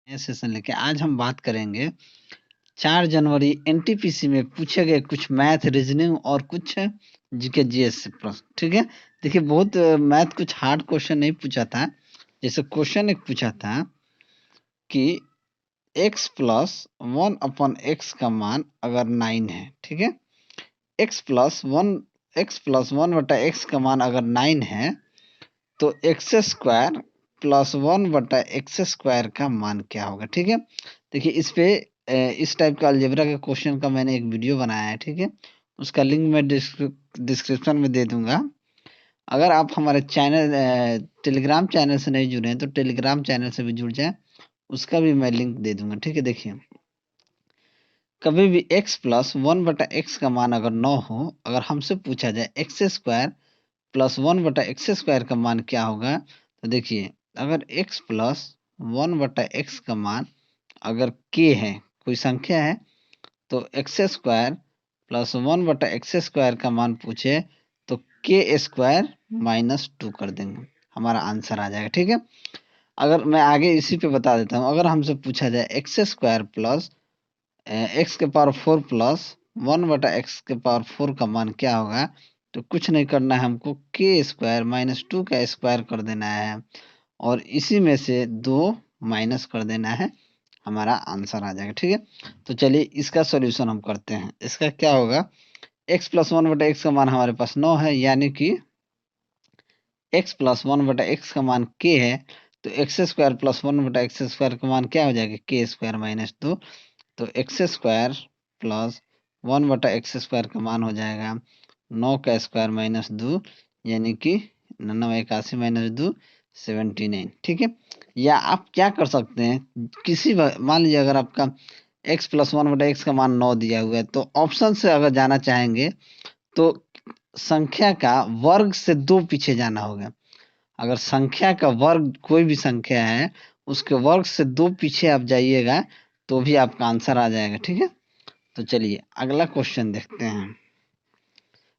नया सेशन लेके आज हम बात करेंगे 4 जनवरी एनटीपीसी में पूछे गए कुछ मैथ रीजनिंग और कुछ जीके जीएस से प्रश्न। ठीक है, देखिए बहुत मैथ कुछ हार्ड क्वेश्चन नहीं पूछा था। जैसे क्वेश्चन एक पूछा था कि x प्लस 1/x का मान अगर 9 है, ठीक है, x प्लस 1 का मान अगर 9 है तो एक्स स्क्वायर प्लस 1/x² का मान क्या होगा। ठीक है, देखिए इस पे इस टाइप का अलजेब्रा के क्वेश्चन का मैंने एक वीडियो बनाया है। ठीक है, उसका लिंक मैं डिस्क्रिप्शन में दे दूंगा। अगर आप हमारे चैनल टेलीग्राम चैनल से नहीं जुड़े हैं तो टेलीग्राम चैनल से भी जुड़ जाएं, उसका भी मैं लिंक दे दूंगा। ठीक है, देखिए कभी भी x प्लस 1/x का मान अगर 9 हो, अगर हमसे पूछा जाए एक्स स्क्वायर प्लस 1/x² का मान क्या होगा, तो देखिए अगर x प्लस 1/x का मान अगर k है, कोई संख्या है, तो एक्स स्क्वायर प्लस 1/x² का मान पूछे तो k² -2 कर देंगे, हमारा आंसर आ जाएगा। ठीक है, अगर मैं आगे इसी पे बता देता हूँ, अगर हमसे पूछा जाए एक्स स्क्वायर प्लस एक्स के पावर 4 प्लस 1/x के पावर 4 का मान क्या होगा, तो कुछ नहीं करना है, हमको k² -2 का स्क्वायर कर देना है और इसी में से 2 माइनस कर देना है, हमारा आंसर आ जाएगा। ठीक है, तो चलिए इसका सॉल्यूशन हम करते हैं। इसका क्या होगा, x प्लस 1/x का मान हमारे पास 9 है, यानी कि x प्लस 1/x का मान k है, तो एक्स स्क्वायर प्लस 1/x² का मान क्या हो जाएगा, k² -2, तो एक्स स्क्वायर प्लस 1/x² का मान हो जाएगा 9 का स्क्वायर -2, यानी कि 81 -2 79। ठीक है, या आप क्या कर सकते हैं, किसी मान लीजिए अगर आपका x प्लस 1/x का मान 9 दिया हुआ है, तो ऑप्शन से अगर जाना चाहेंगे तो संख्या का वर्ग से 2 पीछे जाना होगा। अगर संख्या का वर्ग कोई भी संख्या है, उसके वर्ग से 2 पीछे आप जाइएगा तो भी आपका आंसर आ जाएगा। ठीक है, तो चलिए अगला क्वेश्चन देखते हैं।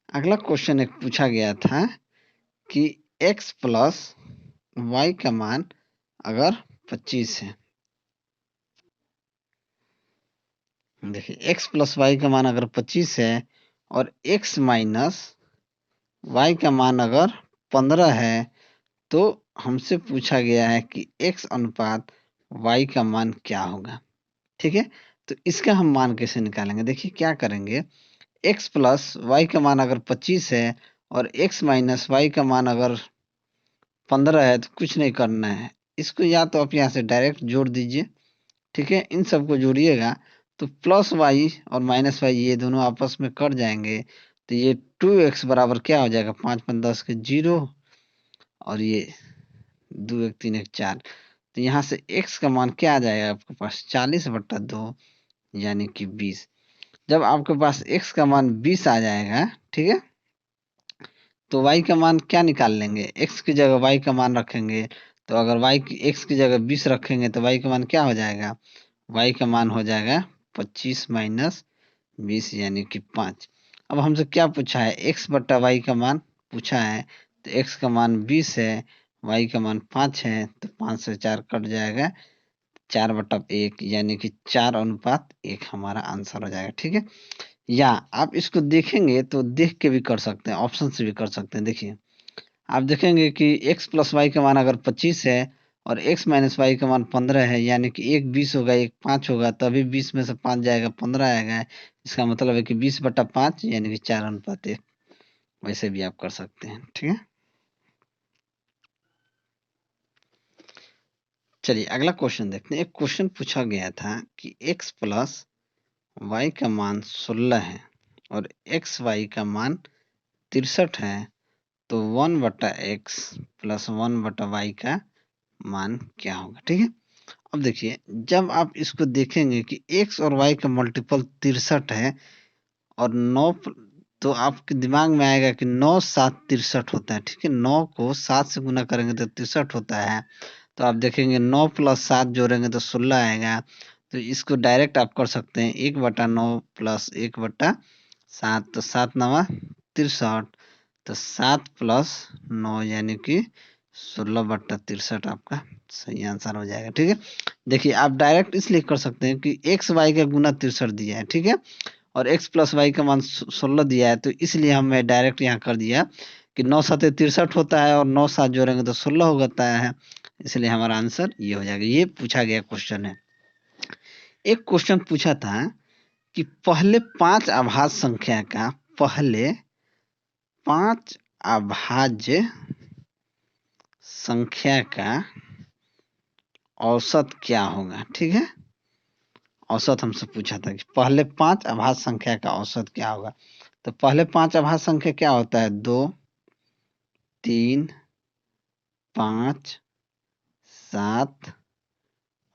अगला क्वेश्चन एक पूछा गया था कि x प्लस y का मान अगर 25 है, देखिए x प्लस y का मान अगर 25 है और x माइनस y का मान अगर 15 है, तो हमसे पूछा गया है कि x अनुपात y का मान क्या होगा। ठीक है, तो इसका हम मान कैसे निकालेंगे, देखिए क्या करेंगे, x प्लस वाई का मान अगर 25 है और x माइनस वाई का मान अगर 15 है, तो कुछ नहीं करना है, इसको या तो आप यहाँ से डायरेक्ट जोड़ दीजिए। ठीक है, इन सबको जोड़िएगा तो प्लस वाई और माइनस वाई ये दोनों आपस में कट जाएंगे, तो ये 2x बराबर क्या हो जाएगा, 5 5 10 के 0 और ये 2 1 3 1 4, तो यहाँ से x का मान क्या आ जाएगा आपके पास, 40/2 यानी कि 20। जब आपके पास x का मान 20 आ जाएगा, ठीक है, तो y का मान क्या निकाल लेंगे, x की जगह y का मान रखेंगे, तो अगर x की जगह 20 रखेंगे तो y का मान क्या हो जाएगा, y का मान हो जाएगा 25 माइनस 20 यानी कि 5। अब हमसे क्या पूछा है, x बट्टा y का मान पूछा है, तो x का मान 20 है, y का मान 5 है, तो 5 से 4 कट जाएगा, 4/1 यानी कि 4:1 हमारा आंसर हो जाएगा। ठीक है, या आप इसको देखेंगे तो देख के भी कर सकते हैं, ऑप्शन से भी कर सकते हैं। देखिए आप देखेंगे कि x प्लस वाई का मान अगर 25 है और x माइनस वाई का मान 15 है, यानी कि एक 20 होगा एक 5 होगा, तभी 20 में से 5 जाएगा 15 आएगा, इसका मतलब है कि 20/5 यानी कि 4:1। वैसे भी आप कर सकते हैं। ठीक है, चलिए अगला क्वेश्चन देखते हैं। एक क्वेश्चन पूछा गया था कि x प्लस वाई का मान 16 है और एक्स वाई का मान 63 है, तो 1/x प्लस 1/y का मान क्या होगा। ठीक है, अब देखिए जब आप इसको देखेंगे कि x और y का मल्टीपल 63 है और 9, तो आपके दिमाग में आएगा कि 9 7 63 होता है। ठीक है, 9 को 7 से गुना करेंगे तो 63 होता है, तो आप देखेंगे 9 प्लस 7 जोड़ेंगे तो 16 आएगा, तो इसको डायरेक्ट आप कर सकते हैं 1/9 प्लस 1/7, तो 7 9 63, तो 7 प्लस 9 यानी कि 16/63 आपका सही आंसर हो जाएगा। ठीक है, देखिए आप डायरेक्ट इसलिए कर सकते हैं कि एक्स वाई का गुना 63 दिया है, ठीक है, और एक्स प्लस वाई का मान 16 दिया है, तो इसलिए हमने डायरेक्ट यहाँ कर दिया कि 9 साते 63 होता है और 9 सात जोड़ेंगे तो 16 होता है, इसलिए हमारा आंसर ये हो जाएगा। ये पूछा गया क्वेश्चन है। एक क्वेश्चन पूछा था कि पहले 5 अभाज्य संख्या का पहले 5 अभाज्य संख्या का औसत क्या होगा। ठीक है, औसत हमसे पूछा था कि पहले 5 अभाज्य संख्या का औसत क्या होगा। तो पहले 5 अभाज्य संख्या क्या होता है, 2, 3, 5, 7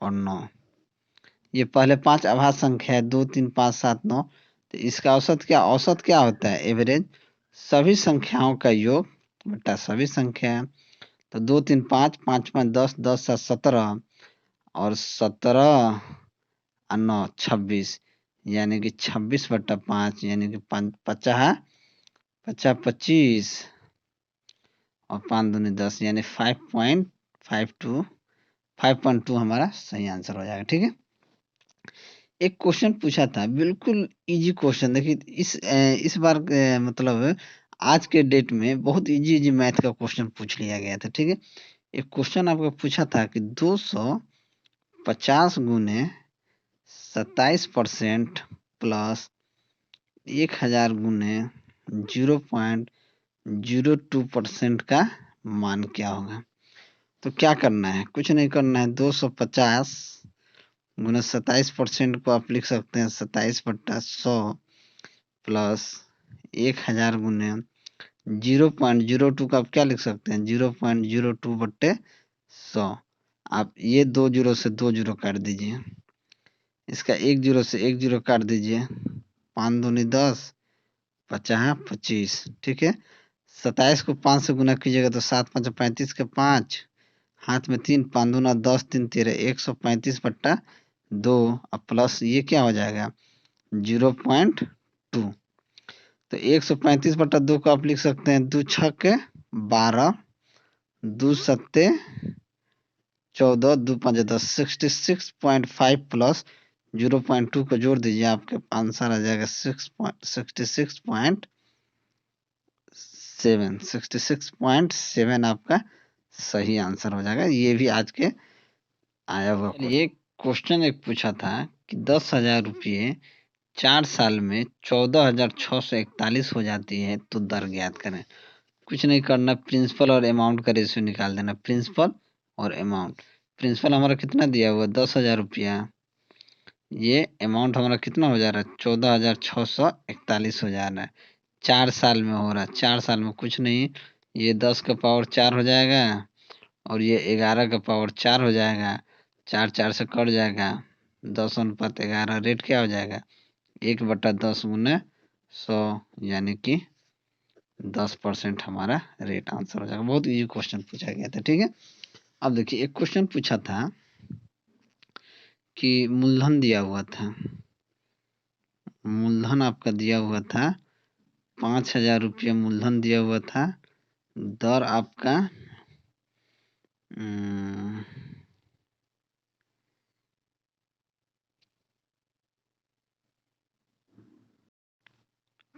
और 9। ये पहले 5 अभाज्य संख्या है, 2, 3, 5, 7, 9। तो इसका औसत क्या होता है, एवरेज सभी संख्याओं का योग बटा सभी संख्या। तो 2, 3, 5, 5, 5, 10, 10, 7, 17 और 17 और 9 26, यानी कि 26/5, यानी कि 50, 50, 25 और 5 दूनी 10, यानी 5.52, 5.2 हमारा सही आंसर हो जाएगा। ठीक है, एक क्वेश्चन पूछा था, बिल्कुल इजी क्वेश्चन। देखिए इस बार मतलब आज के डेट में बहुत इजी मैथ का क्वेश्चन पूछ लिया गया था। ठीक है, एक क्वेश्चन आपको पूछा था कि 250 गुने 27% प्लस 1000 गुने 0.02% का मान क्या होगा। तो क्या करना है, कुछ नहीं करना है, 250 गुना 27% को आप लिख सकते हैं 27/100 प्लस 1000 गुने 0.02 का आप क्या लिख सकते हैं, 0.02/100। आप ये 2 जीरो से 2 जीरो काट दीजिए, इसका 1 जीरो से 1 जीरो काट दीजिए, 5 दूनी 10, 50, 25। ठीक है, 27 को 5 से गुना कीजिएगा तो 7 5 35 के 5, हाथ में 3, 5 दूना 10, 3 13, 135/2 और प्लस ये क्या हो जाएगा 0.2। तो 135/2 को आप लिख सकते हैं 2 छक्के 12, 2 सत्ते 14, 2 पंजे 10, 66.5 प्लस 0.2 को जोड़ दीजिए, आपके आंसर आ जाएगा 66.7 आपका सही आंसर हो जाएगा। ये भी आज के आया हुआ ये क्वेश्चन एक पूछा था कि 10,000 रुपये 4 साल में 14,641 हो जाती है तो दर ज्ञात करें। कुछ नहीं करना, प्रिंसिपल और अमाउंट का रेशियो निकाल देना। प्रिंसिपल और अमाउंट, प्रिंसिपल हमारा कितना दिया हुआ 10,000 रुपया, ये अमाउंट हमारा कितना हो जा रहा है 14,641 हो जा रहा है, 4 साल में हो रहा है। 4 साल में कुछ नहीं, ये 10 का पावर 4 हो जाएगा और ये 11 का पावर 4 हो जाएगा, 4 4 से कट जाएगा, 10/11 रेट क्या हो जाएगा 1/10 गुने 100, यानी कि 10% हमारा रेट आंसर हो जाएगा। बहुत इजी क्वेश्चन पूछा गया था। ठीक है, अब देखिए एक क्वेश्चन पूछा था कि मूलधन दिया हुआ था, मूलधन आपका दिया हुआ था 5,000 रुपया मूलधन दिया हुआ था, दर आपका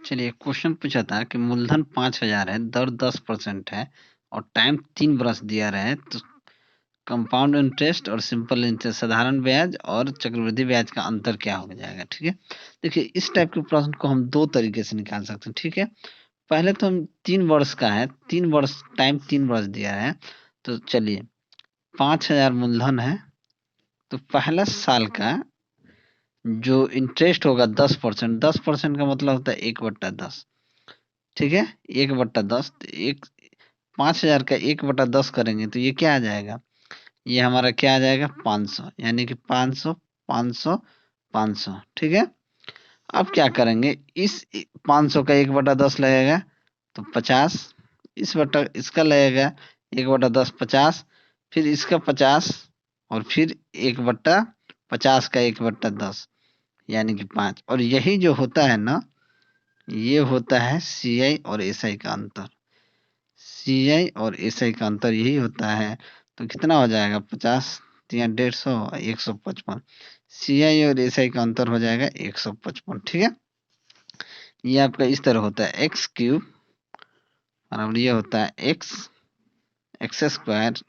चलिए क्वेश्चन पूछा था कि मूलधन 5,000 है, दर 10% है और टाइम 3 बरस दिया रहे, तो कंपाउंड इंटरेस्ट और सिंपल इंटरेस्ट, साधारण ब्याज और चक्रवृद्धि ब्याज का अंतर क्या हो जाएगा। ठीक है, देखिए इस टाइप के प्रश्न को हम 2 तरीके से निकाल सकते हैं। ठीक है, पहले तो हम 3 वर्ष का है, 3 वर्ष टाइम 3 वर्ष दिया है, तो चलिए 5,000 मूलधन है, तो पहला साल का जो इंटरेस्ट होगा 10%, 10% का मतलब होता है 1/10। ठीक है, 1/10, तो 5,000 का 1/10 करेंगे तो ये क्या आ जाएगा, ये हमारा क्या आ जाएगा 500, यानी कि 500, 500, 500। ठीक है, अब क्या करेंगे, इस 500 का 1/10 लगेगा तो 50, इसका लगेगा 1/10 50, फिर इसका 50 और फिर 1/50 का 1/10, यानी कि 5। और यही जो होता है ना, ये होता है CI और SI का अंतर। CI और SI का अंतर यही होता है। तो कितना हो जाएगा 50 या 150 155। CI और SI का अंतर हो जाएगा 155। ठीक है, ये आपका इस तरह होता है एक्स क्यूब और ये होता है x x square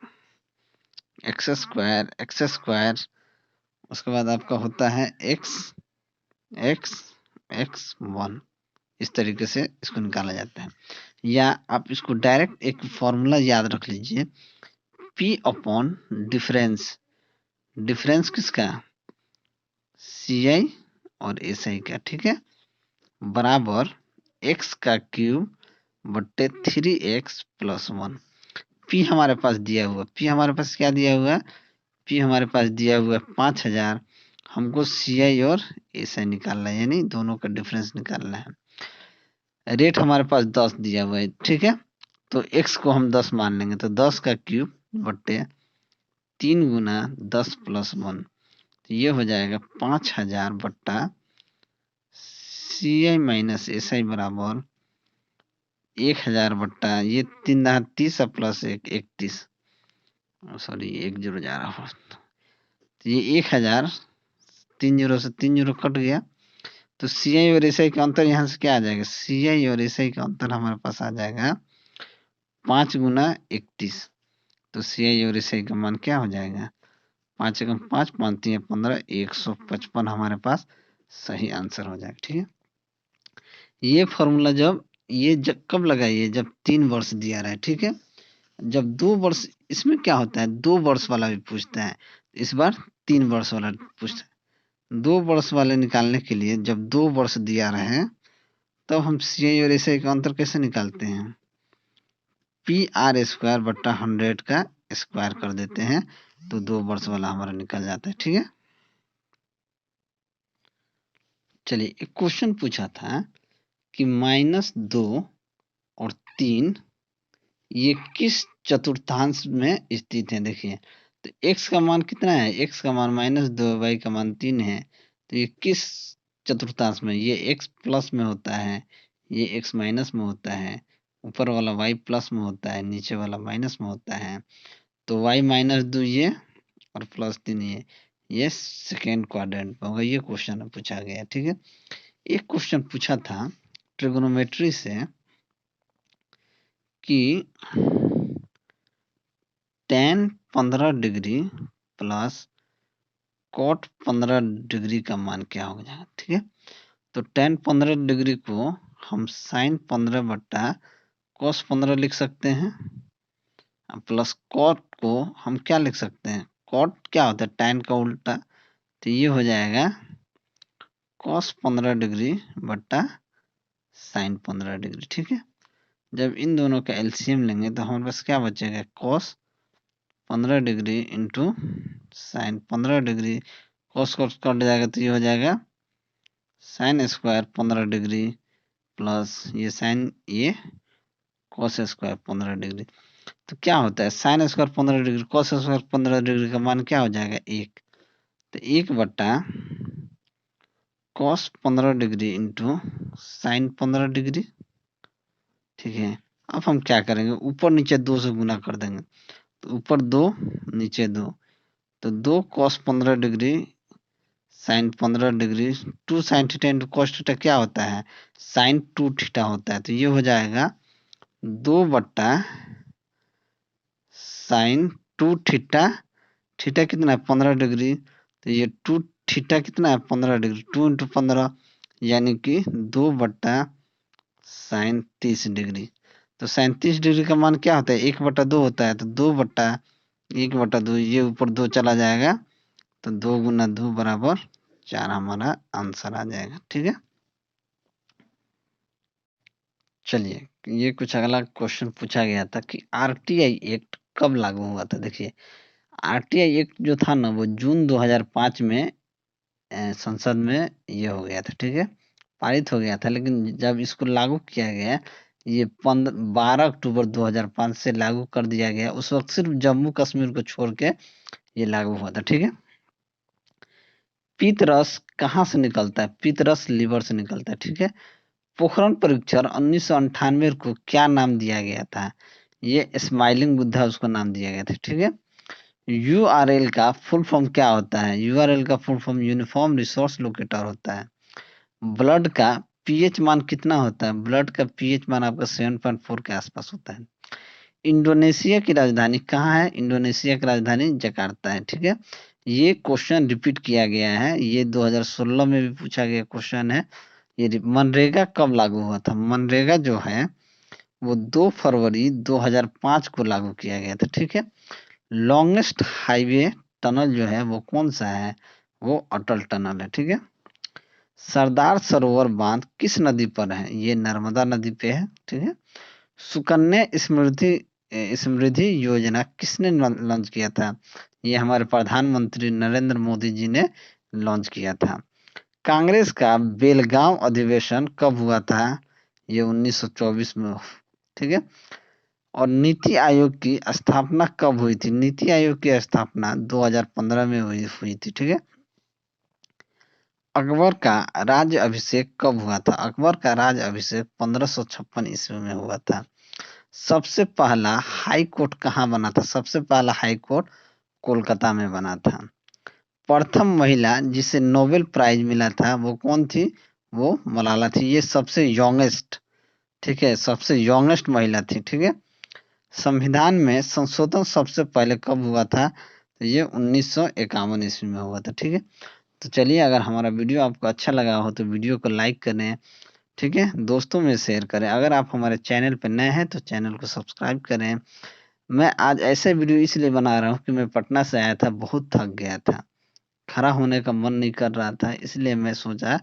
x square x square. उसके बाद आपका होता है एक्स एक्स एक्स 1। इस तरीके से इसको निकाला जाता है, या आप इसको डायरेक्ट एक फॉर्मूला याद रख लीजिए, P अपॉन डिफरेंस। डिफरेंस किसका? CI और SI का। ठीक है, बराबर x का क्यूब बट्टे 3x प्लस 1। P हमारे पास दिया हुआ, P हमारे पास क्या दिया हुआ है? P हमारे पास दिया हुआ है 5000। हमको CI और SI निकालना है, यानी दोनों का डिफरेंस निकालना है। रेट हमारे पास 10 दिया हुआ है। ठीक है, तो x को हम 10 मान लेंगे, तो 10 का क्यूब बट्टे 3 गुना 10 प्लस 1, तो ये हो जाएगा 5000 बट्टा CI माइनस SI बराबर 1000 बट्टा ये 3 दहा 30 प्लस 1 31। सॉरी, 1 जीरो जा रहा है, तो ये 1000, 3 जीरो से 3 जीरो कट गया, तो CI और SI का अंतर यहाँ से क्या आ जाएगा? CI और SI का अंतर हमारे पास आ जाएगा 5 गुना 31। तो CI और SI का मान क्या हो जाएगा? 5 एकम 5, 5 3 15, 155 हमारे पास सही आंसर हो जाएगा। ठीक है, ये फॉर्मूला जब कब लगाइए? जब 3 वर्ष दिया रहे। ठीक है, जब 2 वर्ष, इसमें क्या होता है 2 वर्ष वाला भी पूछता है, इस बार 3 वर्ष वाला पूछता है। 2 वर्ष वाले निकालने के लिए जब 2 वर्ष दिया रहे तब हम CI और SI का अंतर कैसे निकालते हैं? PR स्क्वायर बट्टा 100 का स्क्वायर कर देते हैं, तो 2 वर्ष वाला हमारा निकल जाता है। ठीक है, चलिए एक क्वेश्चन पूछा था कि -2 और 3 ये किस चतुर्थांश में स्थित है? देखिए, तो x का मान कितना है? x का मान -2, y का मान 3 है, तो ये किस चतुर्थांश में? ये x प्लस में होता है, ये x माइनस में होता है, ऊपर वाला y प्लस में होता है, नीचे वाला माइनस में होता है। तो y -2 ये और +3 ये सेकेंड क्वाड्रेंट में होगा। ये क्वेश्चन पूछा गया। ठीक है, एक क्वेश्चन पूछा था ट्रिगोनोमेट्री से कि tan 15 degree plus cot 15 degree का मान क्या हो जाएगा? ठीक है, तो tan 15 डिग्री को हम sin 15 बट्टा cos 15 लिख सकते हैं, प्लस कॉट को हम क्या लिख सकते हैं? कॉट क्या होता है? tan का उल्टा, तो ये हो जाएगा cos 15 डिग्री बट्टा sin 15 डिग्री। ठीक है, जब इन दोनों का एलसीएम लेंगे तो हमारे पास क्या बचेगा? cos 15 degree into sin 15 degree, cos cut जाएगा तो ये हो जाएगा sin स्क्वायर 15 डिग्री प्लस ये sin ये cos स्क्वायर 15 डिग्री। तो क्या होता है? sin square 15 degree cos square 15 degree का मान क्या हो जाएगा? 1। तो 1 बट्टा cos 15 degree into sin 15 degree. ठीक है, अब हम क्या करेंगे? ऊपर नीचे 2 से गुना कर देंगे, तो ऊपर 2 नीचे 2, तो 2 cos 15 degree sin 15 degree 2 sin theta into cos theta क्या होता है? sin 2 थीटा होता है, तो ये हो जाएगा 2 बट्टा sin 2 थीटा। थीटा कितना है? 15 डिग्री, तो ये 2 थीटा कितना है? 15 डिग्री, 2 इंटू 15 यानी कि 2 बट्टा sin 30 डिग्री। तो sin 30 डिग्री का मान क्या होता है? 1 बट्टा 2 होता है, तो 2 बट्टा 1 बट्टा 2, ये ऊपर 2 चला जाएगा, तो 2 गुना 2 बराबर 4 हमारा आंसर आ जाएगा। ठीक है, चलिए ये कुछ अगला क्वेश्चन पूछा गया था कि आरटीआई एक्ट कब लागू हुआ था? देखिए, आरटीआई एक्ट जो था ना वो जून 2005 में संसद में ये हो गया था। ठीक है, पारित हो गया था, लेकिन जब इसको लागू किया गया, ये 12 अक्टूबर 2005 से लागू कर दिया गया। उस वक्त सिर्फ जम्मू कश्मीर को छोड़ के ये लागू हुआ था। ठीक है, पीत रस कहाँ से निकलता है? पीत रस लीवर से निकलता है। ठीक है, पोखरण परीक्षण 1998 को क्या नाम दिया गया था? ये स्माइलिंग बुद्धा उसको नाम दिया गया था। ठीक है, यूआरएल का फुल फॉर्म क्या होता है? यूआरएल का full form uniform resource locator होता है। ब्लड का पीएच मान कितना होता है? ब्लड का पीएच मान आपका 7.4 के आसपास होता है। इंडोनेशिया की राजधानी कहाँ है? इंडोनेशिया की राजधानी जकार्ता है, ठीक है? ये क्वेश्चन रिपीट किया गया है, ये 2016 में भी पूछा गया क्वेश्चन है। ये मनरेगा कब लागू हुआ था? मनरेगा जो है वो 2 फरवरी 2005 को लागू किया गया था, ठीक है? लॉन्गेस्ट हाईवे टनल जो है वो कौन-सा है? वो अटल टनल है, ठीक है? सरदार सरोवर बांध किस नदी पर है? ये नर्मदा नदी पे है, ठीक है? सुकन्या समृद्धि योजना किसने लॉन्च किया था? ये हमारे प्रधानमंत्री नरेंद्र मोदी जी ने लॉन्च किया था। कांग्रेस का बेलगांव अधिवेशन कब हुआ था? ये 1924 में, ठीक है? और नीति आयोग की स्थापना कब हुई थी? नीति आयोग की स्थापना 2015 में हुई थी, ठीक है? अकबर का राज्य अभिषेक कब हुआ था? अकबर का राज्य अभिषेक 1556 ईस्वी में हुआ था। सबसे पहला हाई कोर्ट कहाँ बना था? सबसे पहला हाई कोर्ट कोलकाता में बना था। प्रथम महिला जिसे नोबेल प्राइज मिला था वो कौन थी? वो मलाला थी। ये सबसे यंगेस्ट, ठीक है? सबसे यंगेस्ट महिला थी, ठीक है? संविधान में संशोधन सबसे पहले कब हुआ था? तो ये 1951 ईस्वी में हुआ था, ठीक है? तो चलिए, अगर हमारा वीडियो आपको अच्छा लगा हो तो वीडियो को लाइक करें, ठीक है? दोस्तों में शेयर करें। अगर आप हमारे चैनल पे नए हैं तो चैनल को सब्सक्राइब करें। मैं आज ऐसे वीडियो इसलिए बना रहा हूँ कि मैं पटना से आया था, बहुत थक गया था। खड़ा होने का मन नहीं कर रहा था, इसलिए मैं सोचा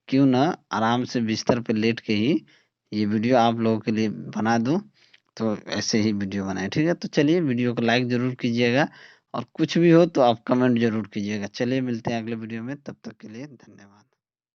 क्यों ना आराम से बिस्तर पे लेट के ही ये वीडियो आप लोगों के लिए बना दूँ। तो ऐसे ही वीडियो बनाएँ, ठीक है? तो चलिए, वीडियो को लाइक ज़रूर कीजिएगा और कुछ भी हो तो आप कमेंट ज़रूर कीजिएगा। चलिए, मिलते हैं अगले वीडियो में, तब तक के लिए धन्यवाद।